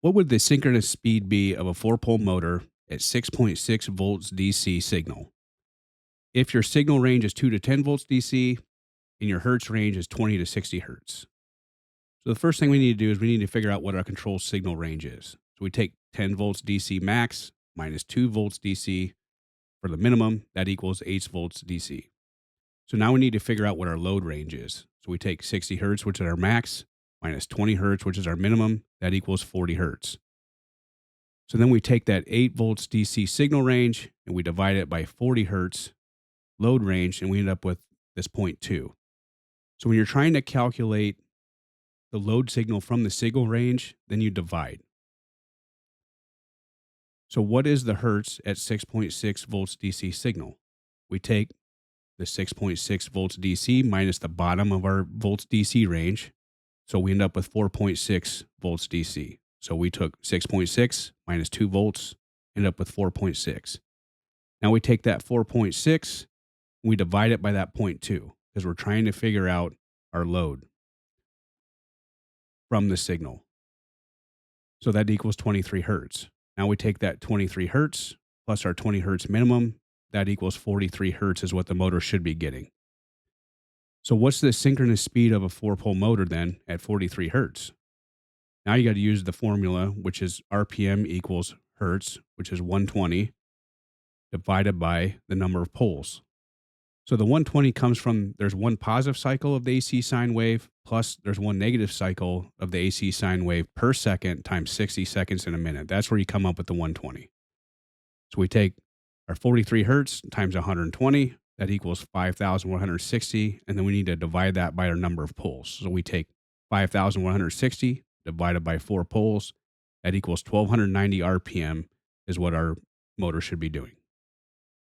What would the synchronous speed be of a four-pole motor at 6.6 volts DC signal? If your signal range is 2 to 10 volts DC and your Hertz range is 20 to 60 Hertz. So the first thing we need to do is we need to figure out what our control signal range is. So we take 10 volts DC max minus 2 volts DC for the minimum. That equals 8 volts DC. So now we need to figure out what our load range is. So we take 60 Hertz, which is our max, minus 20 Hertz, which is our minimum. That equals 40 Hertz. So then we take that 8 volts DC signal range and we divide it by 40 Hertz load range, and we end up with this 0.2. So when you're trying to calculate the load signal from the signal range, then you divide. So what is the Hertz at 6.6 volts DC signal? We take the 6.6 volts DC minus the bottom of our volts DC range. So we end up with 4.6 volts DC. So we took 6.6 minus 2 volts, end up with 4.6. Now we take that 4.6, we divide it by that 0.2 because we're trying to figure out our load from the signal. So that equals 23 Hertz. Now we take that 23 Hertz plus our 20 Hertz minimum. That equals 43 Hertz is what the motor should be getting. So what's the synchronous speed of a four-pole motor then at 43 Hertz? Now you got to use the formula, which is RPM equals Hertz, which is 120, divided by the number of poles. So the 120 comes from, there's one positive cycle of the AC sine wave, plus there's one negative cycle of the AC sine wave per second times 60 seconds in a minute. That's where you come up with the 120. So we take our 43 Hertz times 120, that equals 5,160, and then we need to divide that by our number of poles. So we take 5,160 divided by 4 poles, that equals 1,290 RPM is what our motor should be doing.